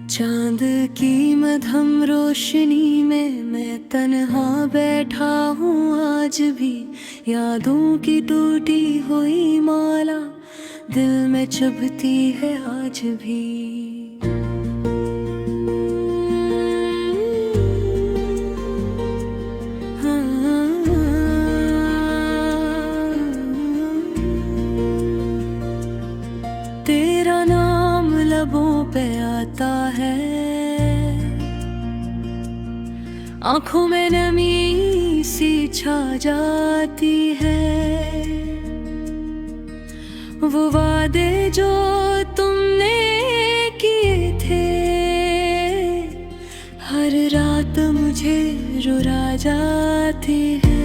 चांद की मध्यम रोशनी में मैं तन्हा बैठा हूँ आज भी। यादों की टूटी हुई माला दिल में चुभती है आज भी। तेरा नाम लबों पे आता है, आंखों में नमी सी छा जाती है। वो वादे जो तुमने किए थे हर रात मुझे रुला जाती है।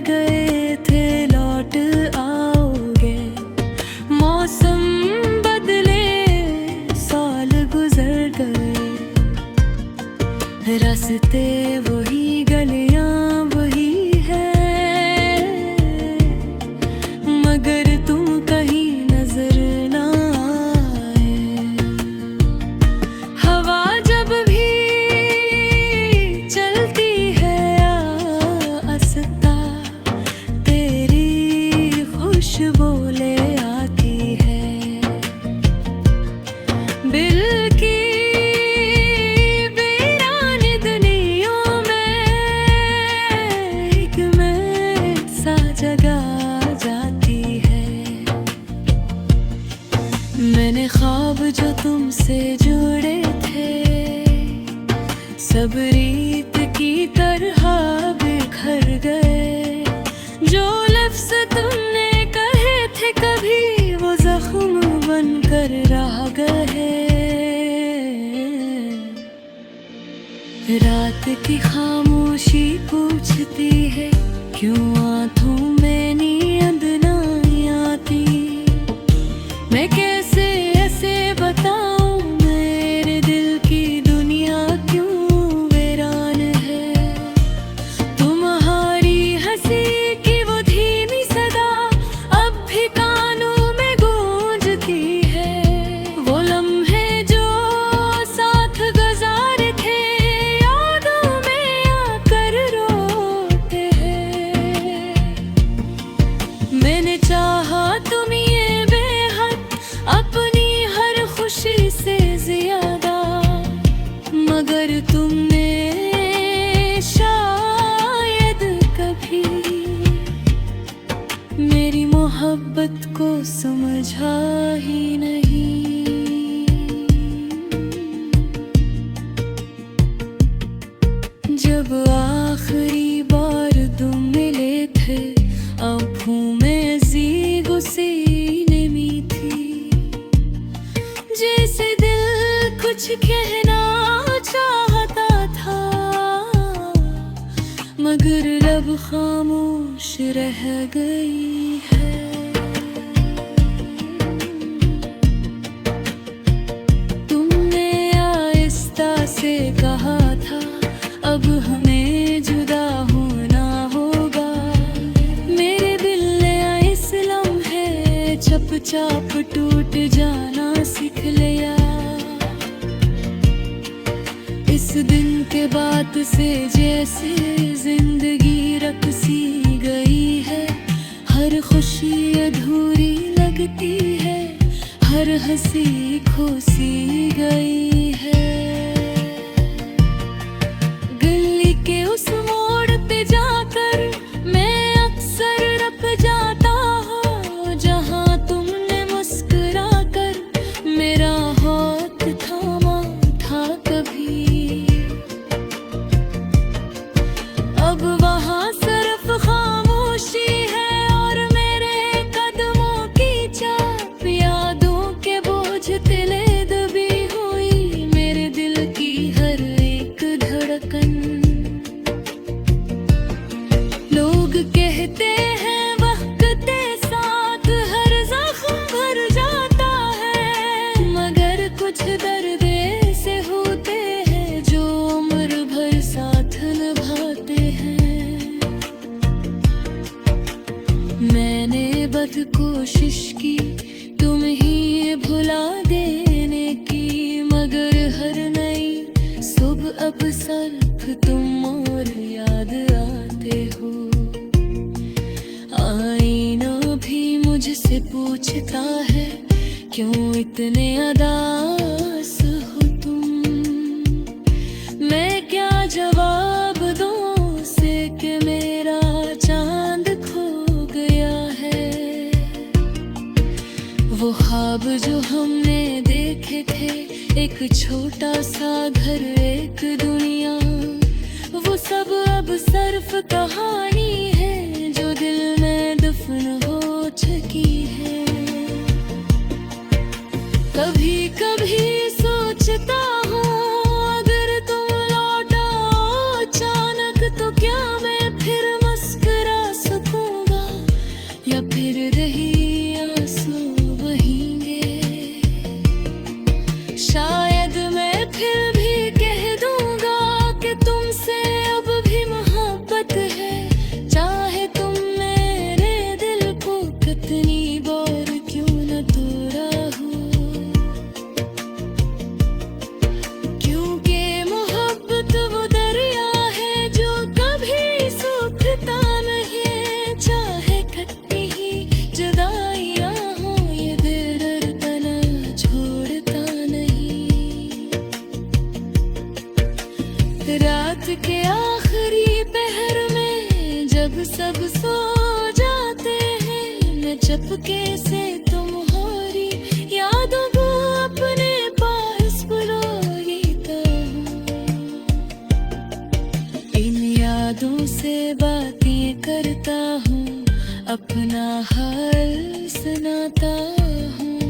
गए थे लौट आओगे, मौसम बदले साल गुजर गए। रास्ते वही गलियां वही है, मगर तुम कहीं नजर ना आए। हवा जब भी चलती है खुशबू ले आती है। बिल की वीरान दुनियों में एक महक सा जगा जाती है। मैंने ख्वाब जो तुमसे जुड़े थे सब रीत की तरह बिखर गए। जो लफ्ज़ तुमने कभी वो जख्म बनकर रह गए। रात की खामोशी पूछती है क्यों आंखों में नींद नहीं आती। मैं कैसे ऐसे बताऊं मेरे दिल की दुनिया क्यों वीरान है। तुम्हारी हंसी की वो धीमी सदा अब भी कानों में गूंजती है। वो लम्हे जो साथ गुजारे थे यादों में आकर रोते हैं। मैंने चाहा तुम ये बेहद अपनी हर खुशी से ज्यादा, मगर तुमने शायद कभी मेरी मोहब्बत को समझा ही नहीं। जब आखिरी बार तुम मिले थे आँखों में ज़ी गुस्सीनमी थी। जैसे दिल कुछ कहना चाहता था मगर लब खामोश रह गई है। तुमने आहिस्ता से कहा था अब हमें जुदा होना होगा। मेरे दिल ने इस लम्हे चुपचाप टूट जाना सीख लिया। इस दिन के बाद से जैसे जिंदगी रख सी गई है। हर खुशी अधूरी लगती है, हर हंसी खो सी गई है। गली के उस मोड़ पे जाकर मैं अक्सर रप जाता हूँ जहाँ तुमने मुस्कुरा कर मेरा हाथ थामा था कभी। अब वहाँ सिर्फ खामोशी है और मेरे कदमों की चाप। यादों के बोझ तिले दबी हुई मेरे दिल की हर एक धड़कन। लोग बेबद कोशिश की तुम ही भुला देने की, मगर हर नई सुबह अब सिर्फ तुम और याद आते हो। आईना भी मुझसे पूछता है क्यों इतने उदास हो तुम। मैं क्या जवाब दूं उसे कि मेरा चांद खो गया है। वो ख्वाब जो हमने देखे थे, एक छोटा सा घर एक दुनिया, वो सब अब सिर्फ कहानी है जो दिल में दफन हो चुकी है। कभी कभी सोचता हूँ अगर तुम लौटाओ अचानक तो क्या मैं फिर मुस्कुरा सकूंगा, या फिर रही आंसू बहेंगे। शायद मैं फिर भी कह दूंगा कि तुमसे अब भी मोहब्बत है, चाहे तुम मेरे दिल को कितनी बार क्यों न तोड़ा हो। क्योंकि मोहब्बत वो दरिया है जो कभी सूखता नहीं, चाहे खट्टी ही जुदाइयां हो ये दिल डरता छोड़ता नहीं। रात के आखिरी पहर में जब सब सो जाते हैं, मैं चुपके से तुम्हारी यादों को अपने पास बुलाता हूँ। इन यादों से बातें करता हूँ, अपना हाल सुनाता हूँ,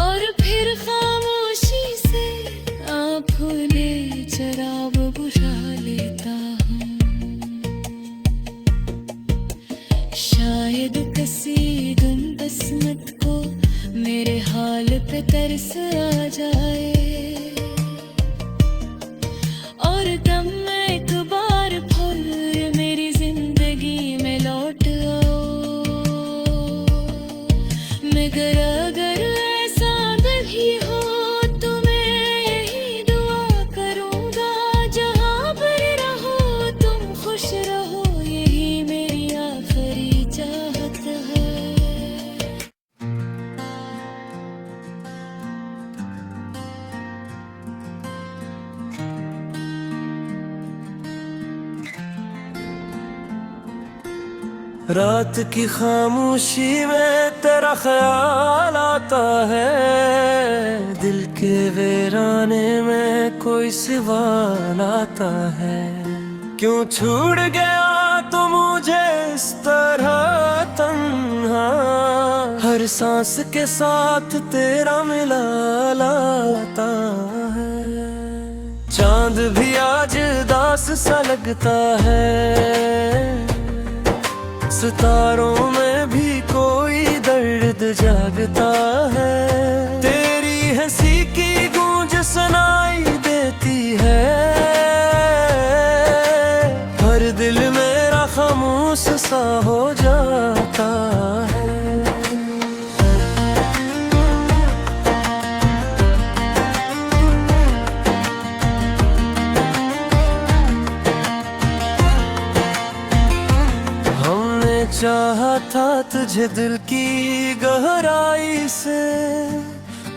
और फिर खामोशी से आँखों ने शराब बुझा लेता हूँ। शायद किसी दिन किस्मत को मेरे हाल पे तरस आ जाए, और तब मैं एक बार फिर मेरी जिंदगी में लौट आओ। मगर अगर ऐसा नहीं हो तो मैं यही दुआ करूंगा, जहाँ पर रहो तुम खुश रहो, यही मेरी आखिरी चाहत है। रात की खामोशी में तेरा ख्याल आता है, दिल के वीराने में कोई सवाल आता है। क्यों छूट गया तो मुझे इस तरह तन्हा, हर सांस के साथ तेरा मिला लाता है। चांद भी आज उदास सा लगता है, सितारों में भी कोई दर्द जागता है। तेरी हंसी की गूंज सुनाई देती है, हर दिल मेरा खामोश सा हो जाता है। चाहा था तुझे दिल की गहराई से,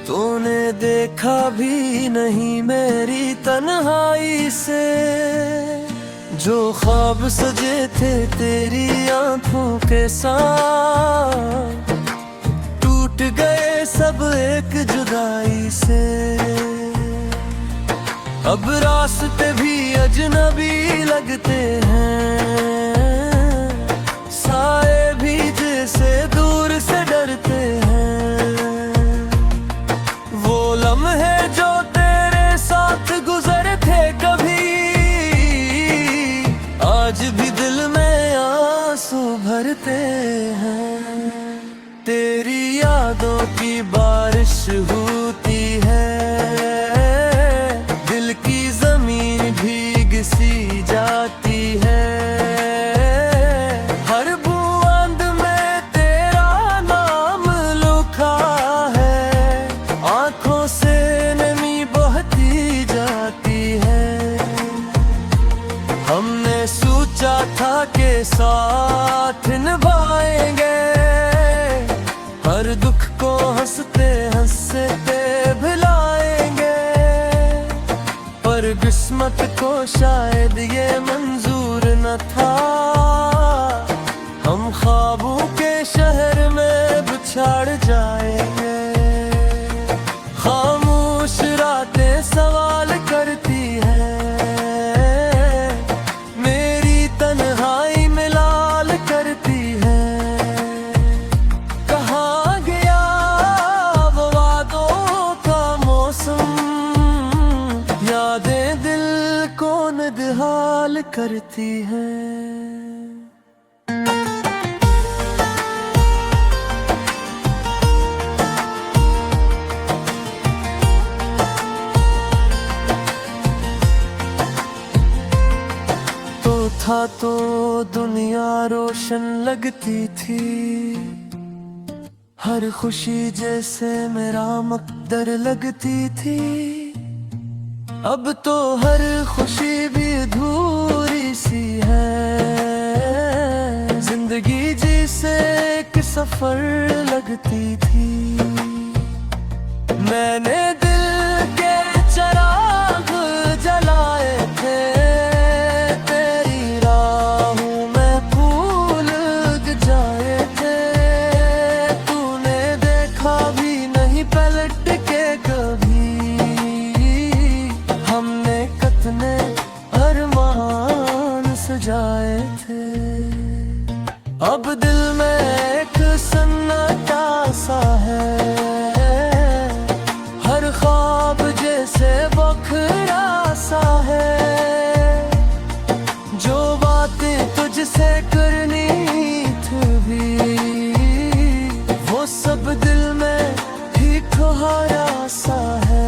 तूने देखा भी नहीं मेरी तन्हाई से। जो ख्वाब सजे थे तेरी आंखों के साथ, टूट गए सब एक जुदाई से। अब रास्ते भी अजनबी लगते हैं, साए भी जैसे दूर से डरते हैं। वो लम्हे जो तेरे साथ गुजरे थे कभी, आज भी दिल में आंसू भरते हैं। तेरी यादों की बारिश होती है, दिल की जमीन भीग सी जाती है। हर बूंद साथ निभाएंगे, हर दुख को हंसते हंसते भुलाएंगे। पर किस्मत को शायद ये मंजूर न था, हम ख्वाबों के शहर में बिछड़ जाएंगे। खामोश रातें सवाल करती हैं, मेरी तन्हाई में लाल करती है। कहाँ गया वो वादों का मौसम, यादें दिल को नदहाल करती हैं। था तो दुनिया रोशन लगती थी, हर खुशी जैसे मेरा मकदर लगती थी। अब तो हर खुशी भी अधूरी सी है, जिंदगी जैसे एक सफर लगती थी। मैंने दिल के चिराग जलाए थे, जाए थे। अब दिल में एक सन्नाटा सा है, हर ख्वाब जैसे बखरा सा है। जो बातें तुझसे करनी थी भी, वो सब दिल में ही ठुहरा सा है।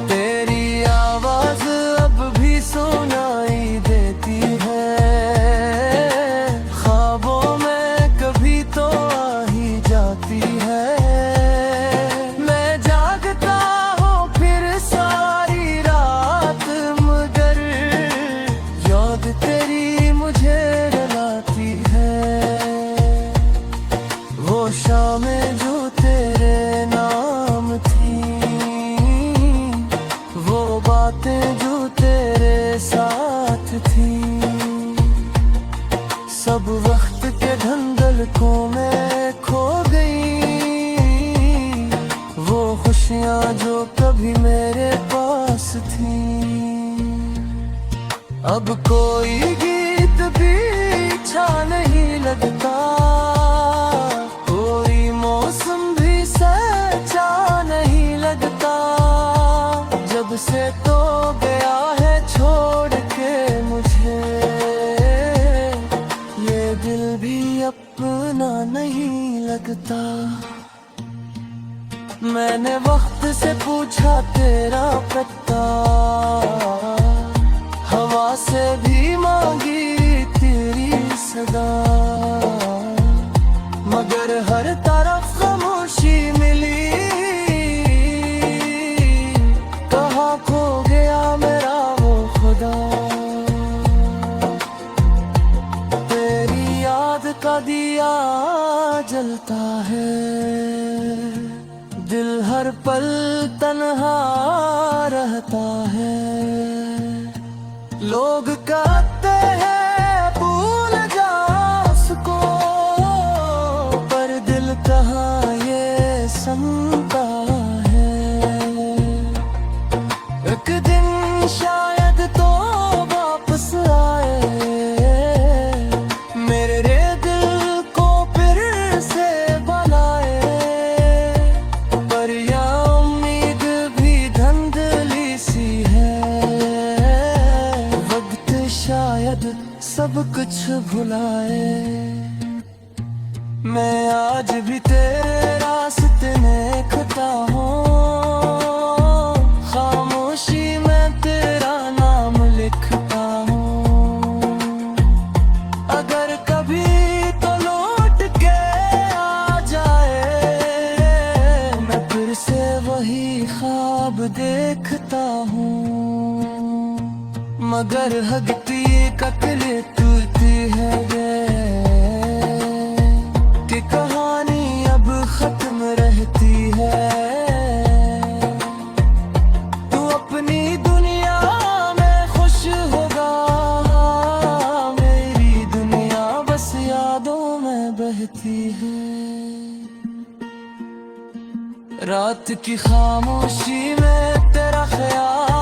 तेरी आवाज अब भी सुनाई देती है, ख्वाबों में कभी तो आ ही जाती है। मैं जागता हूँ फिर सारी रात, मगर याद तेरी मुझे रुलाती है। वो शामें जो तेरे नाम थी, वो बातें जो तेरे साथ थी, सब वक्त के धंधलकों में खो गई। वो खुशियाँ जो कभी मेरे पास थी, अब कोई गीत भी अच्छा नहीं लगता, कोई मौसम भी सच्चा नहीं लगता। जब से तो गया है छोड़ के मुझे, ये दिल भी अपना नहीं लगता। मैंने वक्त से पूछा तेरा पता, हवा से भी मांगी तेरी सदा, मगर हर तरफ खामोशी मिली। कहाँ खो गया मेरा वो खुदा, तेरी याद का दिया जलता है, दिल हर पल तन्हा रहता है। लोग कहते हैं भूल जा उसको, पर दिल कहाँ ये सुनता है। एक दिन शायद तो वापस आए, मेरे दिल को फिर से बनाए। पर या उम्मीद भी धंधली सी है, वक्त शायद सब कुछ भुलाए। मैं आज भी तेरे रास्ते में खता हूँ, खामोशी में तेरा नाम लिखता हूँ। अगर कभी तो लौट के आ जाए, मैं फिर से वही ख्वाब देखता हूँ। मगर हगती ककले टूटती है गे कि कहानी अब खत्म रहती है। तू अपनी दुनिया में खुश होगा, मेरी दुनिया बस यादों में बहती है। रात की खामोशी में तेरा ख्याल